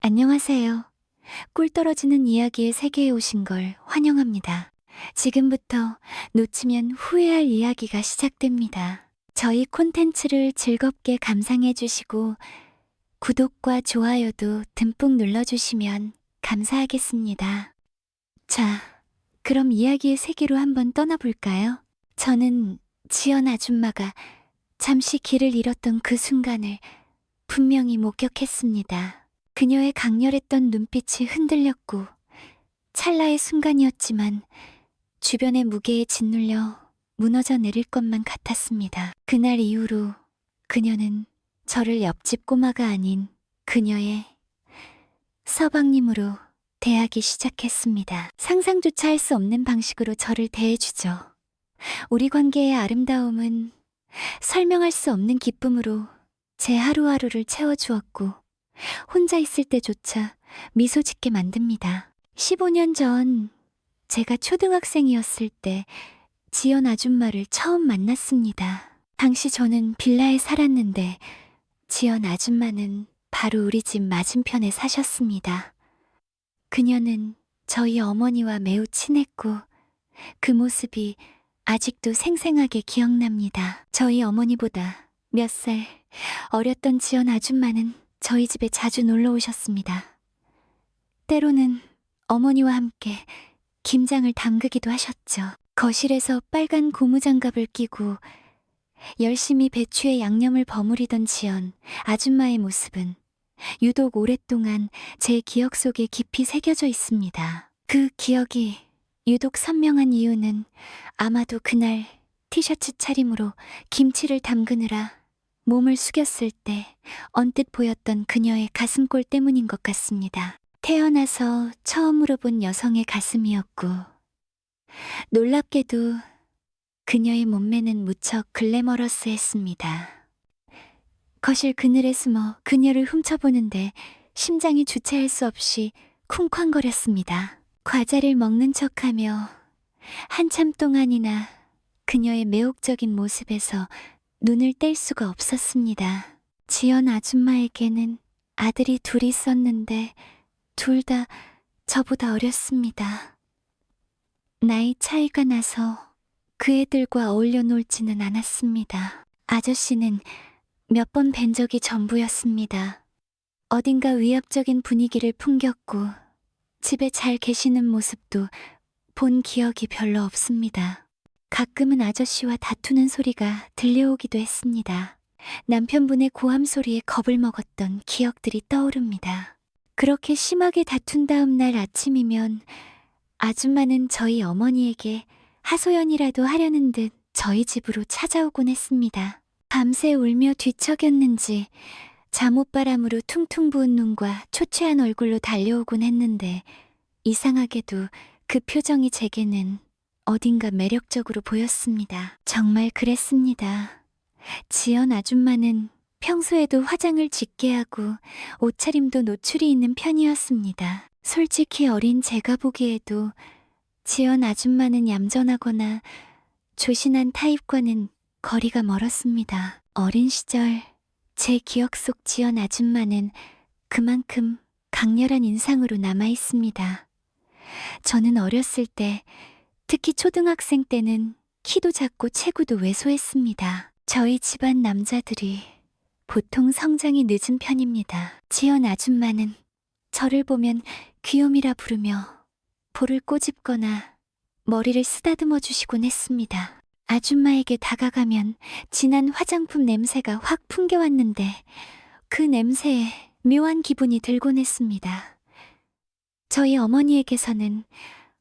안녕하세요. 꿀 떨어지는 이야기의 세계에 오신 걸 환영합니다. 지금부터 놓치면 후회할 이야기가 시작됩니다. 저희 콘텐츠를 즐겁게 감상해 주시고 구독과 좋아요도 듬뿍 눌러주시면 감사하겠습니다. 자, 그럼 이야기의 세계로 한번 떠나볼까요? 저는 지연 아줌마가 잠시 길을 잃었던 그 순간을 분명히 목격했습니다. 그녀의 강렬했던 눈빛이 흔들렸고 찰나의 순간이었지만 주변의 무게에 짓눌려 무너져 내릴 것만 같았습니다. 그날 이후로 그녀는 저를 옆집 꼬마가 아닌 그녀의 서방님으로 대하기 시작했습니다. 상상조차 할 수 없는 방식으로 저를 대해주죠. 우리 관계의 아름다움은 설명할 수 없는 기쁨으로 제 하루하루를 채워주었고 혼자 있을 때조차 미소 짓게 만듭니다. 15년 전 제가 초등학생이었을 때 지연 아줌마를 처음 만났습니다. 당시 저는 빌라에 살았는데 지연 아줌마는 바로 우리 집 맞은편에 사셨습니다. 그녀는 저희 어머니와 매우 친했고 그 모습이 아직도 생생하게 기억납니다. 저희 어머니보다 몇 살 어렸던 지연 아줌마는 저희 집에 자주 놀러 오셨습니다. 때로는 어머니와 함께 김장을 담그기도 하셨죠. 거실에서 빨간 고무장갑을 끼고 열심히 배추에 양념을 버무리던 지연 아줌마의 모습은 유독 오랫동안 제 기억 속에 깊이 새겨져 있습니다. 그 기억이 유독 선명한 이유는 아마도 그날 티셔츠 차림으로 김치를 담그느라 몸을 숙였을 때 언뜻 보였던 그녀의 가슴골 때문인 것 같습니다. 태어나서 처음으로 본 여성의 가슴이었고 놀랍게도 그녀의 몸매는 무척 글래머러스했습니다. 거실 그늘에 숨어 그녀를 훔쳐보는데 심장이 주체할 수 없이 쿵쾅거렸습니다. 과자를 먹는 척하며 한참 동안이나 그녀의 매혹적인 모습에서 눈을 뗄 수가 없었습니다. 지연 아줌마에게는 아들이 둘 있었는데 둘 다 저보다 어렸습니다. 나이 차이가 나서 그 애들과 어울려 놀지는 않았습니다. 아저씨는 몇 번 뵌 적이 전부였습니다. 어딘가 위압적인 분위기를 풍겼고 집에 잘 계시는 모습도 본 기억이 별로 없습니다. 가끔은 아저씨와 다투는 소리가 들려오기도 했습니다. 남편분의 고함 소리에 겁을 먹었던 기억들이 떠오릅니다. 그렇게 심하게 다툰 다음 날 아침이면 아줌마는 저희 어머니에게 하소연이라도 하려는 듯 저희 집으로 찾아오곤 했습니다. 밤새 울며 뒤척였는지 잠옷바람으로 퉁퉁 부은 눈과 초췌한 얼굴로 달려오곤 했는데 이상하게도 그 표정이 제게는 어딘가 매력적으로 보였습니다. 정말 그랬습니다. 지연 아줌마는 평소에도 화장을 짙게 하고 옷차림도 노출이 있는 편이었습니다. 솔직히 어린 제가 보기에도 지연 아줌마는 얌전하거나 조신한 타입과는 거리가 멀었습니다. 어린 시절 제 기억 속 지연 아줌마는 그만큼 강렬한 인상으로 남아 있습니다. 저는 어렸을 때, 특히 초등학생 때는 키도 작고 체구도 왜소했습니다. 저희 집안 남자들이 보통 성장이 늦은 편입니다. 지연 아줌마는 저를 보면 귀요미라 부르며 볼을 꼬집거나 머리를 쓰다듬어 주시곤 했습니다. 아줌마에게 다가가면 진한 화장품 냄새가 확 풍겨왔는데 그 냄새에 묘한 기분이 들곤 했습니다. 저희 어머니에게서는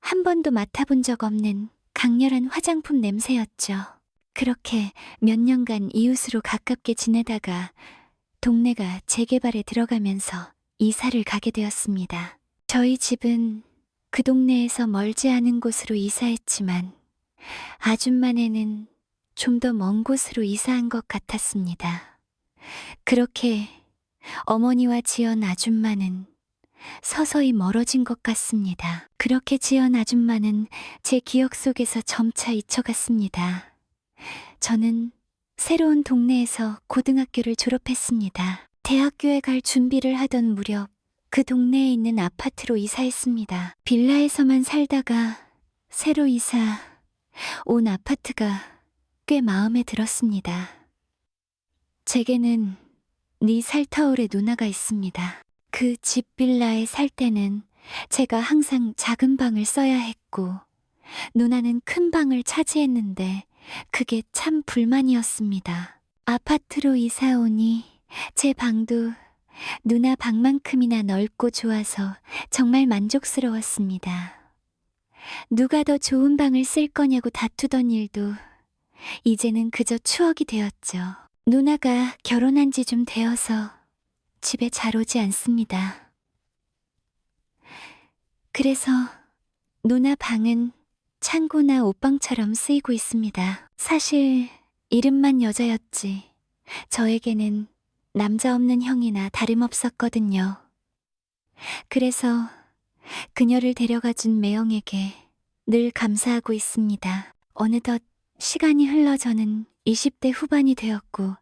한 번도 맡아본 적 없는 강렬한 화장품 냄새였죠. 그렇게 몇 년간 이웃으로 가깝게 지내다가 동네가 재개발에 들어가면서 이사를 가게 되었습니다. 저희 집은 그 동네에서 멀지 않은 곳으로 이사했지만 아줌마네는 좀 더 먼 곳으로 이사한 것 같았습니다. 그렇게 어머니와 지연 아줌마는 서서히 멀어진 것 같습니다. 그렇게 지연 아줌마는 제 기억 속에서 점차 잊혀갔습니다. 저는 새로운 동네에서 고등학교를 졸업했습니다. 대학교에 갈 준비를 하던 무렵 그 동네에 있는 아파트로 이사했습니다. 빌라에서만 살다가 새로 온 아파트가 꽤 마음에 들었습니다. 제게는 니살타올의 누나가 있습니다. 그 집 빌라에 살 때는 제가 항상 작은 방을 써야 했고 누나는 큰 방을 차지했는데 그게 참 불만이었습니다. 아파트로 이사 오니 제 방도 누나 방만큼이나 넓고 좋아서 정말 만족스러웠습니다. 누가 더 좋은 방을 쓸 거냐고 다투던 일도 이제는 그저 추억이 되었죠. 누나가 결혼한 지 좀 되어서 집에 잘 오지 않습니다. 그래서 누나 방은 창고나 옷방처럼 쓰이고 있습니다. 사실 이름만 여자였지 저에게는 남자 없는 형이나 다름없었거든요. 그래서 그녀를 데려가준 매형에게 늘 감사하고 있습니다. 어느덧 시간이 흘러 저는 20대 후반이 되었고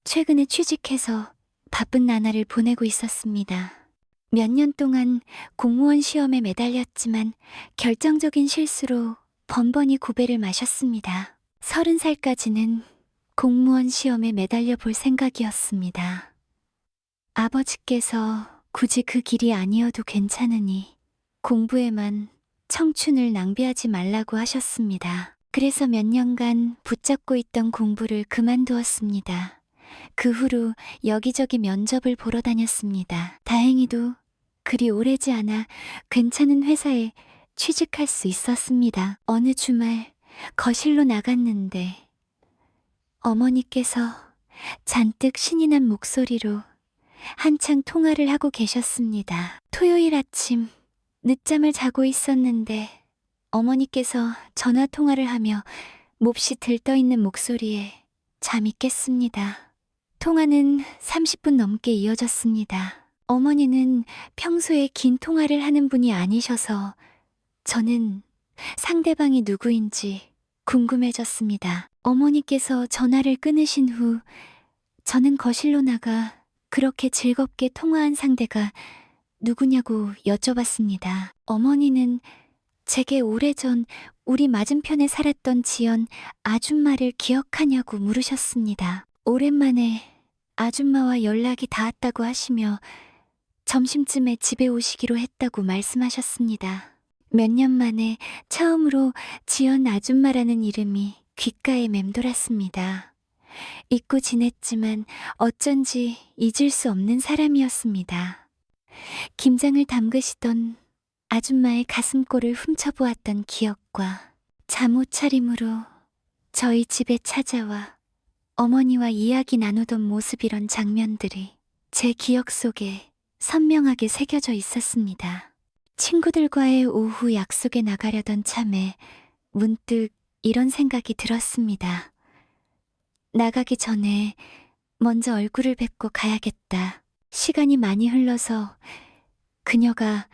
최근에 취직해서 바쁜 나날을 보내고 있었습니다. 몇 년 동안 공무원 시험에 매달렸지만 결정적인 실수로 번번이 고배를 마셨습니다. 30살까지는 공무원 시험에 매달려 볼 생각이었습니다. 아버지께서 굳이 그 길이 아니어도 괜찮으니 공부에만 청춘을 낭비하지 말라고 하셨습니다. 그래서 몇 년간 붙잡고 있던 공부를 그만두었습니다. 그 후로 여기저기 면접을 보러 다녔습니다. 다행히도 그리 오래지 않아 괜찮은 회사에 취직할 수 있었습니다. 어느 주말 거실로 나갔는데 어머니께서 잔뜩 신이 난 목소리로 한창 통화를 하고 계셨습니다. 토요일 아침 늦잠을 자고 있었는데 어머니께서 전화 통화를 하며 몹시 들떠있는 목소리에 잠이 깼습니다. 통화는 30분 넘게 이어졌습니다. 어머니는 평소에 긴 통화를 하는 분이 아니셔서 저는 상대방이 누구인지 궁금해졌습니다. 어머니께서 전화를 끊으신 후 저는 거실로 나가 그렇게 즐겁게 통화한 상대가 누구냐고 여쭤봤습니다. 어머니는 제게 오래전 우리 맞은편에 살았던 지연 아줌마를 기억하냐고 물으셨습니다. 오랜만에 아줌마와 연락이 닿았다고 하시며 점심쯤에 집에 오시기로 했다고 말씀하셨습니다. 몇 년 만에 처음으로 지연 아줌마라는 이름이 귓가에 맴돌았습니다. 잊고 지냈지만 어쩐지 잊을 수 없는 사람이었습니다. 김장을 담그시던 아줌마의 가슴골을 훔쳐보았던 기억과 잠옷차림으로 저희 집에 찾아와 어머니와 이야기 나누던 모습 이런 장면들이 제 기억 속에 선명하게 새겨져 있었습니다. 친구들과의 오후 약속에 나가려던 참에 문득 이런 생각이 들었습니다. 나가기 전에 먼저 얼굴을 뵙고 가야겠다. 시간이 많이 흘러서 그녀가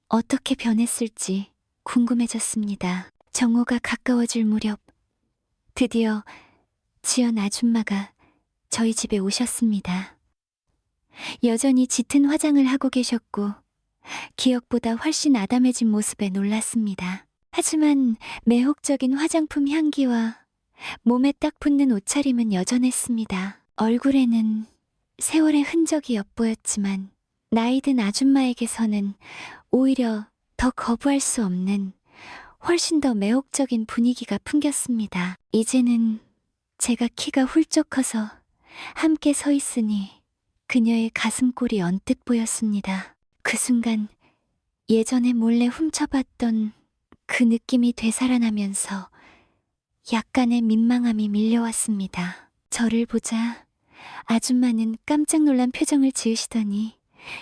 어떻게 변했을지 궁금해졌습니다. 정오가 가까워질 무렵 드디어 지연 아줌마가 저희 집에 오셨습니다. 여전히 짙은 화장을 하고 계셨고 기억보다 훨씬 아담해진 모습에 놀랐습니다. 하지만 매혹적인 화장품 향기와 몸에 딱 붙는 옷차림은 여전했습니다. 얼굴에는 세월의 흔적이 엿보였지만 나이 든 아줌마에게서는 오히려 더 거부할 수 없는 훨씬 더 매혹적인 분위기가 풍겼습니다. 이제는 제가 키가 훌쩍 커서 함께 서 있으니 그녀의 가슴골이 언뜻 보였습니다. 그 순간 예전에 몰래 훔쳐봤던 그 느낌이 되살아나면서 약간의 민망함이 밀려왔습니다. 저를 보자 아줌마는 깜짝 놀란 표정을 지으시더니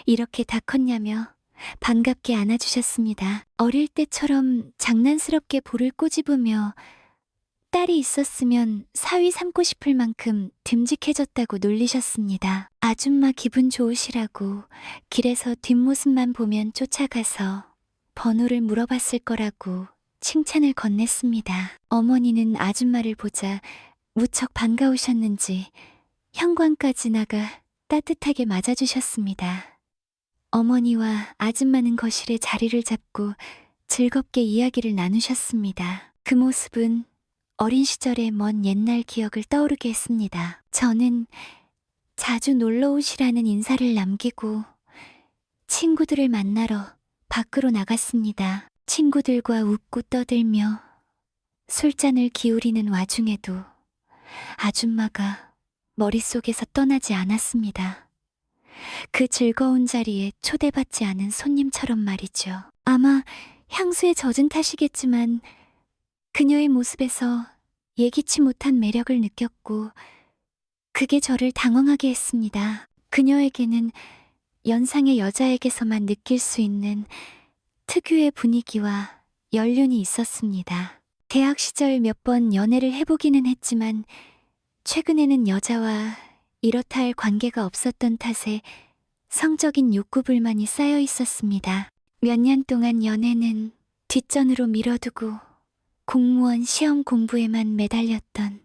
이렇게 다 컸냐며 반갑게 안아주셨습니다. 어릴 때처럼 장난스럽게 볼을 꼬집으며 딸이 있었으면 사위 삼고 싶을 만큼 듬직해졌다고 놀리셨습니다. 아줌마 기분 좋으시라고 길에서 뒷모습만 보면 쫓아가서 번호를 물어봤을 거라고 칭찬을 건넸습니다. 어머니는 아줌마를 보자 무척 반가우셨는지 현관까지 나가 따뜻하게 맞아주셨습니다. 어머니와 아줌마는 거실에 자리를 잡고 즐겁게 이야기를 나누셨습니다. 그 모습은 어린 시절의 먼 옛날 기억을 떠오르게 했습니다. 저는 자주 놀러 오시라는 인사를 남기고 친구들을 만나러 밖으로 나갔습니다. 친구들과 웃고 떠들며 술잔을 기울이는 와중에도 아줌마가 머릿속에서 떠나지 않았습니다. 그 즐거운 자리에 초대받지 않은 손님처럼 말이죠. 아마 향수에 젖은 탓이겠지만 그녀의 모습에서 예기치 못한 매력을 느꼈고 그게 저를 당황하게 했습니다. 그녀에게는 연상의 여자에게서만 느낄 수 있는 특유의 분위기와 연륜이 있었습니다. 대학 시절 몇 번 연애를 해보기는 했지만 최근에는 여자와 이렇다 할 관계가 없었던 탓에 성적인 욕구불만이 쌓여 있었습니다. 몇 년 동안 연애는 뒷전으로 미뤄두고 공무원 시험 공부에만 매달렸던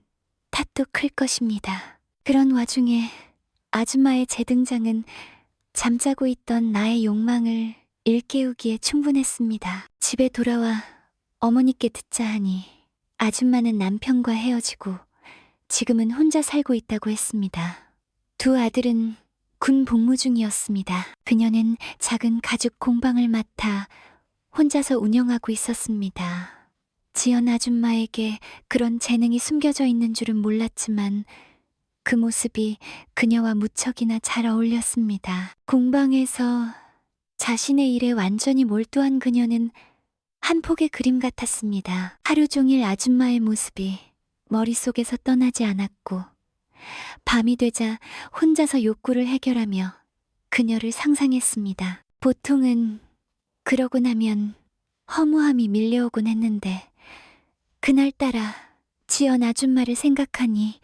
탓도 클 것입니다. 그런 와중에 아줌마의 재등장은 잠자고 있던 나의 욕망을 일깨우기에 충분했습니다. 집에 돌아와 어머니께 듣자 하니 아줌마는 남편과 헤어지고 지금은 혼자 살고 있다고 했습니다. 두 아들은 군 복무 중이었습니다. 그녀는 작은 가죽 공방을 맡아 혼자서 운영하고 있었습니다. 지연 아줌마에게 그런 재능이 숨겨져 있는 줄은 몰랐지만 그 모습이 그녀와 무척이나 잘 어울렸습니다. 공방에서 자신의 일에 완전히 몰두한 그녀는 한 폭의 그림 같았습니다. 하루 종일 아줌마의 모습이 머릿속에서 떠나지 않았고 밤이 되자 혼자서 욕구를 해결하며 그녀를 상상했습니다. 보통은 그러고 나면 허무함이 밀려오곤 했는데 그날따라 지연 아줌마를 생각하니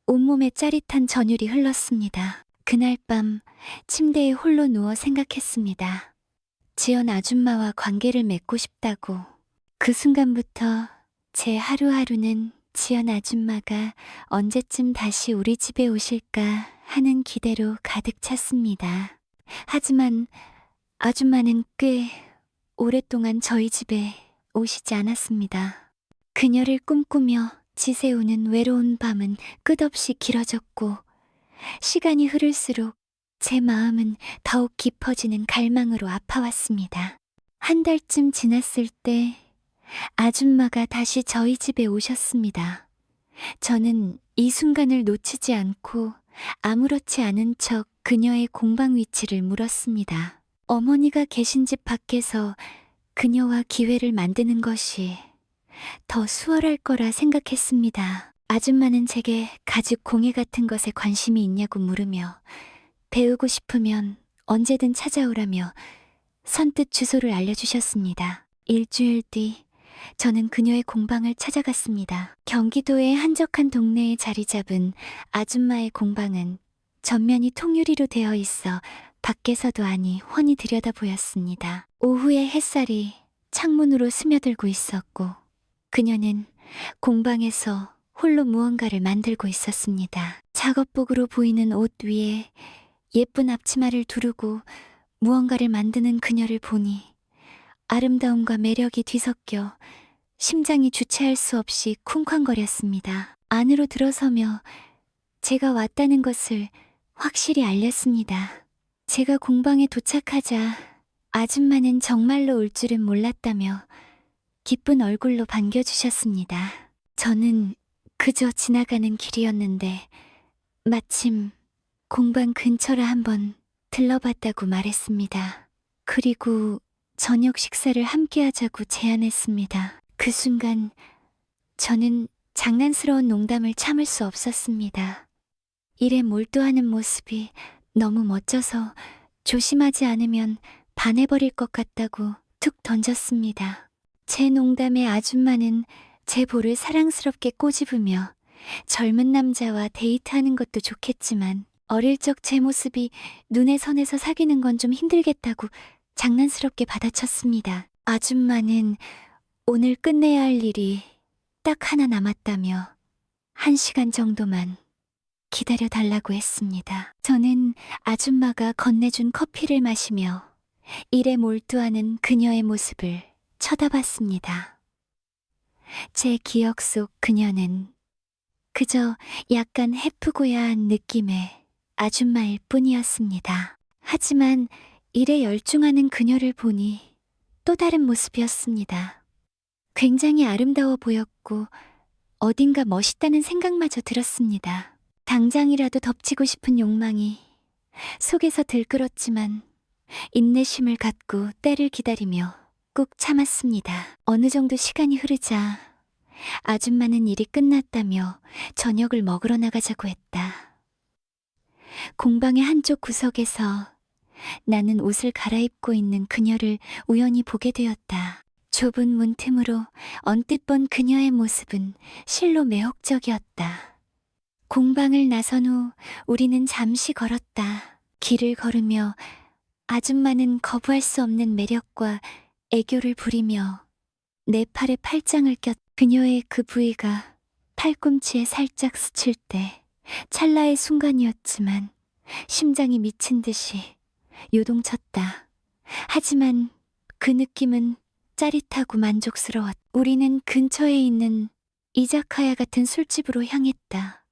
온몸에 짜릿한 전율이 흘렀습니다. 그날 밤 침대에 홀로 누워 생각했습니다. 지연 아줌마와 관계를 맺고 싶다고. 그 순간부터 제 하루하루는 지연 아줌마가 언제쯤 다시 우리 집에 오실까 하는 기대로 가득 찼습니다. 하지만 아줌마는 꽤 오랫동안 저희 집에 오시지 않았습니다. 그녀를 꿈꾸며 지새우는 외로운 밤은 끝없이 길어졌고 시간이 흐를수록 제 마음은 더욱 깊어지는 갈망으로 아파왔습니다. 한 달쯤 지났을 때 아줌마가 다시 저희 집에 오셨습니다. 저는 이 순간을 놓치지 않고 아무렇지 않은 척 그녀의 공방 위치를 물었습니다. 어머니가 계신 집 밖에서 그녀와 기회를 만드는 것이 더 수월할 거라 생각했습니다. 아줌마는 제게 가죽 공예 같은 것에 관심이 있냐고 물으며 배우고 싶으면 언제든 찾아오라며 선뜻 주소를 알려주셨습니다. 일주일 뒤 저는 그녀의 공방을 찾아갔습니다. 경기도의 한적한 동네에 자리 잡은 아줌마의 공방은 전면이 통유리로 되어 있어 밖에서도 아니 훤히 들여다 보였습니다. 오후의 햇살이 창문으로 스며들고 있었고 그녀는 공방에서 홀로 무언가를 만들고 있었습니다. 작업복으로 보이는 옷 위에 예쁜 앞치마를 두르고 무언가를 만드는 그녀를 보니 아름다움과 매력이 뒤섞여 심장이 주체할 수 없이 쿵쾅거렸습니다. 안으로 들어서며 제가 왔다는 것을 확실히 알렸습니다. 제가 공방에 도착하자 아줌마는 정말로 올 줄은 몰랐다며 기쁜 얼굴로 반겨주셨습니다. 저는 그저 지나가는 길이었는데 마침 공방 근처라 한번 들러봤다고 말했습니다. 그리고 저녁 식사를 함께 하자고 제안했습니다. 그 순간 저는 장난스러운 농담을 참을 수 없었습니다. 일에 몰두하는 모습이 너무 멋져서 조심하지 않으면 반해버릴 것 같다고 툭 던졌습니다. 제 농담에 아줌마는 제 볼을 사랑스럽게 꼬집으며 젊은 남자와 데이트하는 것도 좋겠지만 어릴 적 제 모습이 눈에 선해서 사귀는 건 좀 힘들겠다고 장난스럽게 받아쳤습니다. 아줌마는 오늘 끝내야 할 일이 딱 하나 남았다며 1시간 정도만 기다려 달라고 했습니다. 저는 아줌마가 건네준 커피를 마시며 일에 몰두하는 그녀의 모습을 쳐다봤습니다. 제 기억 속 그녀는 그저 약간 해프고야한 느낌의 아줌마일 뿐이었습니다. 하지만 일에 열중하는 그녀를 보니 또 다른 모습이었습니다. 굉장히 아름다워 보였고 어딘가 멋있다는 생각마저 들었습니다. 당장이라도 덮치고 싶은 욕망이 속에서 들끓었지만 인내심을 갖고 때를 기다리며 꾹 참았습니다. 어느 정도 시간이 흐르자 아줌마는 일이 끝났다며 저녁을 먹으러 나가자고 했다. 공방의 한쪽 구석에서 나는 옷을 갈아입고 있는 그녀를 우연히 보게 되었다. 좁은 문틈으로 언뜻 본 그녀의 모습은 실로 매혹적이었다. 공방을 나선 후 우리는 잠시 걸었다. 길을 걸으며 아줌마는 거부할 수 없는 매력과 애교를 부리며 내 팔에 팔짱을 꼈. 그녀의 그 부위가 팔꿈치에 살짝 스칠 때 찰나의 순간이었지만 심장이 미친 듯이 요동쳤다. 하지만 그 느낌은 짜릿하고 만족스러웠다. 우리는 근처에 있는 이자카야 같은 술집으로 향했다.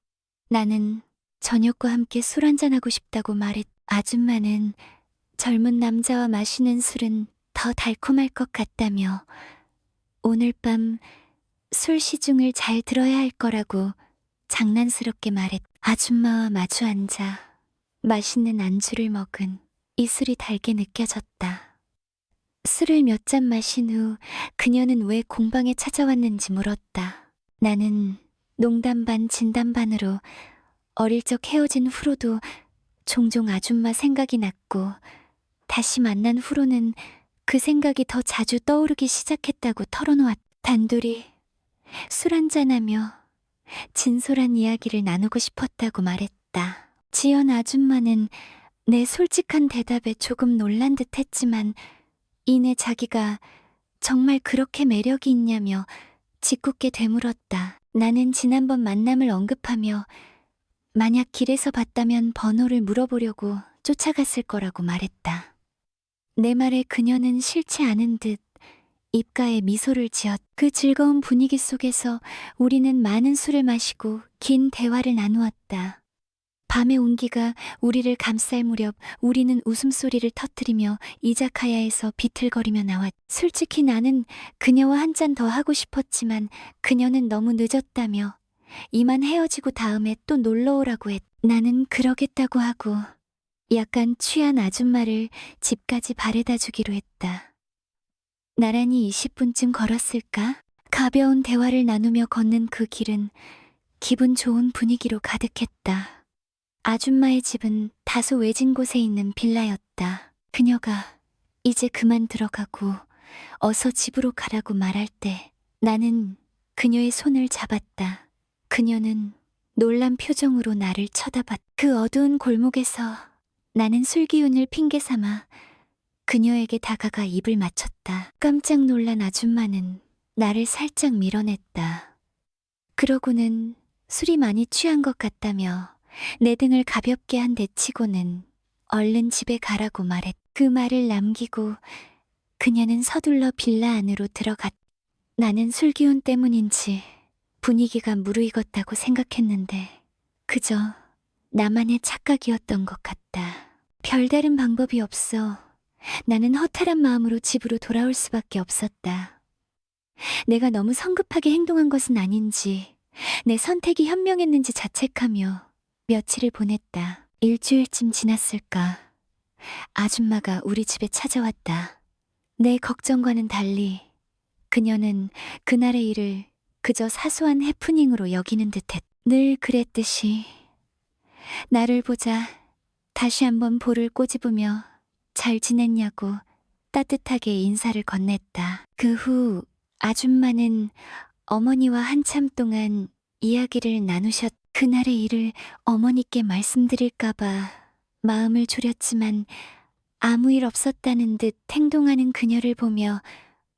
나는 저녁과 함께 술 한잔하고 싶다고 말했. 아줌마는 젊은 남자와 마시는 술은 더 달콤할 것 같다며 오늘 밤 술 시중을 잘 들어야 할 거라고 장난스럽게 말했. 아줌마와 마주 앉아 맛있는 안주를 먹은 이술이 달게 느껴졌다. 술을 몇 잔 마신 후 그녀는 왜 공방에 찾아왔는지 물었다. 나는 농담 반 진담 반으로 어릴 적 헤어진 후로도 종종 아줌마 생각이 났고 다시 만난 후로는 그 생각이 더 자주 떠오르기 시작했다고 털어놓았다. 단둘이 술 한잔하며 진솔한 이야기를 나누고 싶었다고 말했다. 지연 아줌마는 내 솔직한 대답에 조금 놀란 듯 했지만 이내 자기가 정말 그렇게 매력이 있냐며 짓궂게 되물었다. 나는 지난번 만남을 언급하며 만약 길에서 봤다면 번호를 물어보려고 쫓아갔을 거라고 말했다. 내 말에 그녀는 싫지 않은 듯 입가에 미소를 지었. 그 즐거운 분위기 속에서 우리는 많은 술을 마시고 긴 대화를 나누었다. 밤의 온기가 우리를 감쌀 무렵 우리는 웃음소리를 터뜨리며 이자카야에서 비틀거리며 나왔. 솔직히 나는 그녀와 한 잔 더 하고 싶었지만 그녀는 너무 늦었다며 이만 헤어지고 다음에 또 놀러오라고 했. 나는 그러겠다고 하고 약간 취한 아줌마를 집까지 바래다 주기로 했다. 나란히 20분쯤 걸었을까? 가벼운 대화를 나누며 걷는 그 길은 기분 좋은 분위기로 가득했다. 아줌마의 집은 다소 외진 곳에 있는 빌라였다. 그녀가 이제 그만 들어가고 어서 집으로 가라고 말할 때 나는 그녀의 손을 잡았다. 그녀는 놀란 표정으로 나를 쳐다봤다. 그 어두운 골목에서 나는 술기운을 핑계 삼아 그녀에게 다가가 입을 맞췄다. 깜짝 놀란 아줌마는 나를 살짝 밀어냈다. 그러고는 술이 많이 취한 것 같다며 내 등을 가볍게 한 대치고는 얼른 집에 가라고 말했. 그 말을 남기고 그녀는 서둘러 빌라 안으로 들어갔. 나는 술기운 때문인지 분위기가 무르익었다고 생각했는데 그저 나만의 착각이었던 것 같다. 별다른 방법이 없어 나는 허탈한 마음으로 집으로 돌아올 수밖에 없었다. 내가 너무 성급하게 행동한 것은 아닌지 내 선택이 현명했는지 자책하며 며칠을 보냈다. 일주일쯤 지났을까 아줌마가 우리 집에 찾아왔다. 내 걱정과는 달리 그녀는 그날의 일을 그저 사소한 해프닝으로 여기는 듯했. 늘 그랬듯이 나를 보자 다시 한번 볼을 꼬집으며 잘 지냈냐고 따뜻하게 인사를 건넸다. 그 후 아줌마는 어머니와 한참 동안 이야기를 나누셨. 그날의 일을 어머니께 말씀드릴까봐 마음을 졸였지만 아무 일 없었다는 듯 행동하는 그녀를 보며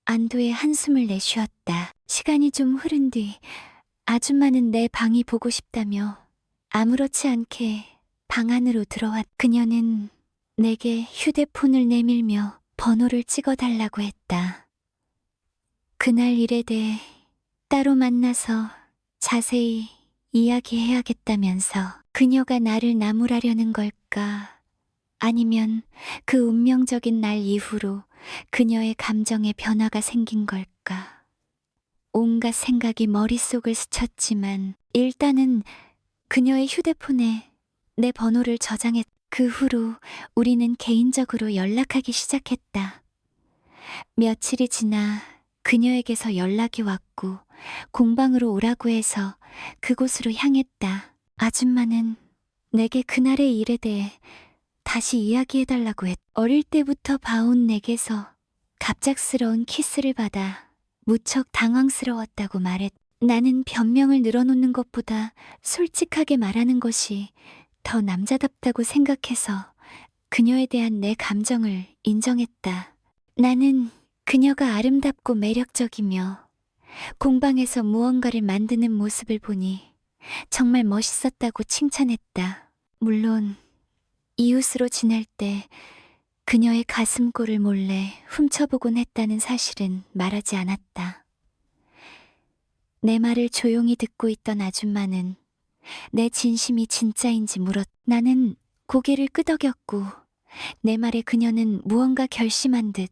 안도의 한숨을 내쉬었다. 시간이 좀 흐른 뒤 아줌마는 내 방이 보고 싶다며 아무렇지 않게 방 안으로 들어왔. 그녀는 내게 휴대폰을 내밀며 번호를 찍어달라고 했다. 그날 일에 대해 따로 만나서 자세히 이야기해야겠다면서. 그녀가 나를 나무라려는 걸까? 아니면 그 운명적인 날 이후로 그녀의 감정에 변화가 생긴 걸까? 온갖 생각이 머릿속을 스쳤지만 일단은 그녀의 휴대폰에 내 번호를 저장했. 그 후로 우리는 개인적으로 연락하기 시작했다. 며칠이 지나 그녀에게서 연락이 왔고 공방으로 오라고 해서 그곳으로 향했다. 아줌마는 내게 그날의 일에 대해 다시 이야기해달라고 했. 어릴 때부터 봐온 내게서 갑작스러운 키스를 받아 무척 당황스러웠다고 말했. 나는 변명을 늘어놓는 것보다 솔직하게 말하는 것이 더 남자답다고 생각해서 그녀에 대한 내 감정을 인정했다. 나는 그녀가 아름답고 매력적이며 공방에서 무언가를 만드는 모습을 보니 정말 멋있었다고 칭찬했다. 물론 이웃으로 지낼 때 그녀의 가슴골을 몰래 훔쳐보곤 했다는 사실은 말하지 않았다. 내 말을 조용히 듣고 있던 아줌마는 내 진심이 진짜인지 물었. 나는 고개를 끄덕였고 내 말에 그녀는 무언가 결심한 듯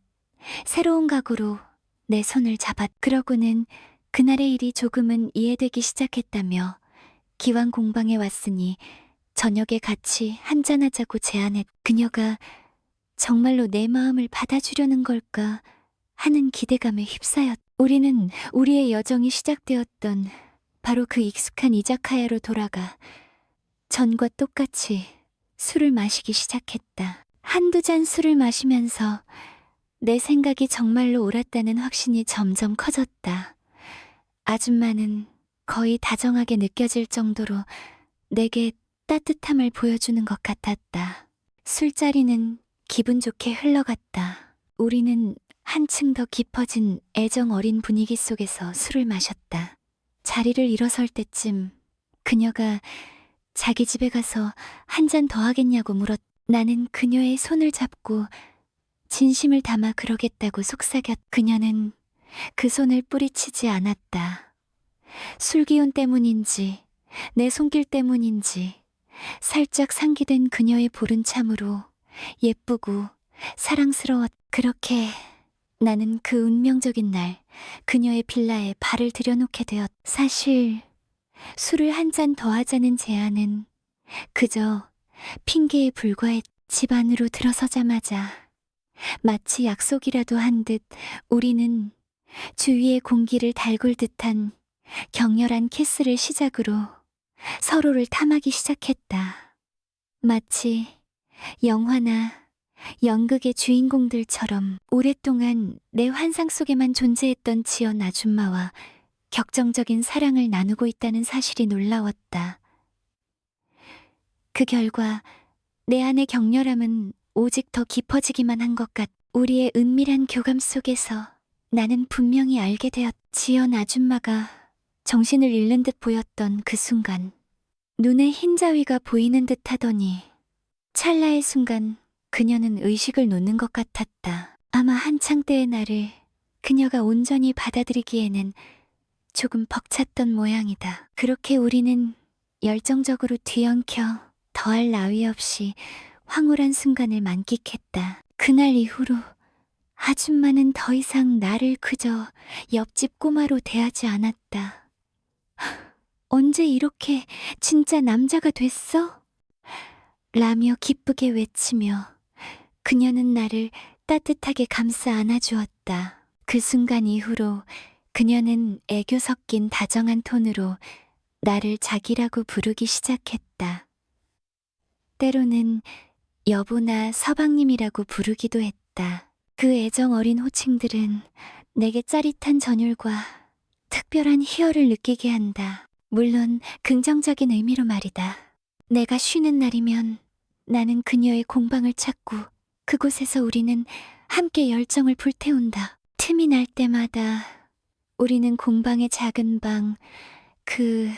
새로운 각오로 내 손을 잡았. 그러고는 그날의 일이 조금은 이해되기 시작했다며 기왕 공방에 왔으니 저녁에 같이 한잔하자고 제안했. 그녀가 정말로 내 마음을 받아주려는 걸까 하는 기대감에 휩싸였. 우리는 우리의 여정이 시작되었던 바로 그 익숙한 이자카야로 돌아가 전과 똑같이 술을 마시기 시작했다. 한두 잔 술을 마시면서 내 생각이 정말로 옳았다는 확신이 점점 커졌다. 아줌마는 거의 다정하게 느껴질 정도로 내게 따뜻함을 보여주는 것 같았다. 술자리는 기분 좋게 흘러갔다. 우리는 한층 더 깊어진 애정 어린 분위기 속에서 술을 마셨다. 자리를 일어설 때쯤 그녀가 자기 집에 가서 한 잔 더 하겠냐고 물었. 나는 그녀의 손을 잡고 진심을 담아 그러겠다고 속삭였. 그녀는 그 손을 뿌리치지 않았다. 술기운 때문인지 내 손길 때문인지 살짝 상기된 그녀의 볼은 참으로 예쁘고 사랑스러웠. 그렇게 나는 그 운명적인 날 그녀의 빌라에 발을 들여놓게 되었. 사실 술을 한 잔 더 하자는 제안은 그저 핑계에 불과했. 집 안으로 들어서자마자 마치 약속이라도 한 듯 우리는 주위의 공기를 달굴 듯한 격렬한 키스를 시작으로 서로를 탐하기 시작했다. 마치 영화나 연극의 주인공들처럼 오랫동안 내 환상 속에만 존재했던 지연 아줌마와 격정적인 사랑을 나누고 있다는 사실이 놀라웠다. 그 결과 내 안의 격렬함은 오직 더 깊어지기만 한 것 같. 우리의 은밀한 교감 속에서 나는 분명히 알게 되었. 지연 아줌마가 정신을 잃는 듯 보였던 그 순간 눈에 흰자위가 보이는 듯 하더니 찰나의 순간 그녀는 의식을 놓는 것 같았다. 아마 한창 때의 나를 그녀가 온전히 받아들이기에는 조금 벅찼던 모양이다. 그렇게 우리는 열정적으로 뒤엉켜 더할 나위 없이 황홀한 순간을 만끽했다. 그날 이후로 아줌마는 더 이상 나를 그저 옆집 꼬마로 대하지 않았다. 언제 이렇게 진짜 남자가 됐어? 라며 기쁘게 외치며 그녀는 나를 따뜻하게 감싸 안아주었다. 그 순간 이후로 그녀는 애교 섞인 다정한 톤으로 나를 자기라고 부르기 시작했다. 때로는 여보나 서방님이라고 부르기도 했다. 그 애정 어린 호칭들은 내게 짜릿한 전율과 특별한 희열을 느끼게 한다. 물론 긍정적인 의미로 말이다. 내가 쉬는 날이면 나는 그녀의 공방을 찾고 그곳에서 우리는 함께 열정을 불태운다. 틈이 날 때마다 우리는 공방의 작은 방, 그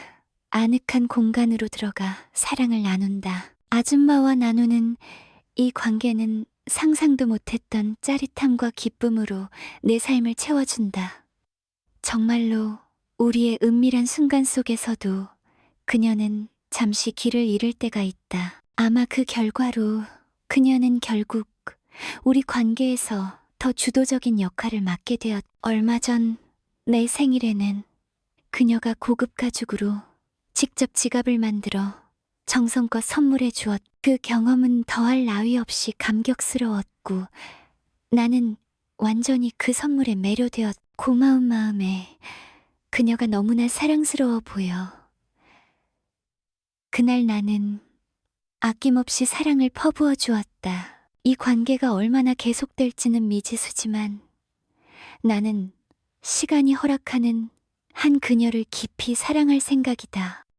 아늑한 공간으로 들어가 사랑을 나눈다. 아줌마와 나누는 이 관계는 상상도 못했던 짜릿함과 기쁨으로 내 삶을 채워준다. 정말로 우리의 은밀한 순간 속에서도 그녀는 잠시 길을 잃을 때가 있다. 아마 그 결과로 그녀는 결국 우리 관계에서 더 주도적인 역할을 맡게 되었. 얼마 전 내 생일에는 그녀가 고급 가죽으로 직접 지갑을 만들어 정성껏 선물해 주었. 그 경험은 더할 나위 없이 감격스러웠고 나는 완전히 그 선물에 매료되었. 고마운 마음에 그녀가 너무나 사랑스러워 보여. 그날 나는 아낌없이 사랑을 퍼부어 주었다. 이 관계가 얼마나 계속될지는 미지수지만 나는 시간이 허락하는 한 그녀를 깊이 사랑할 생각이다.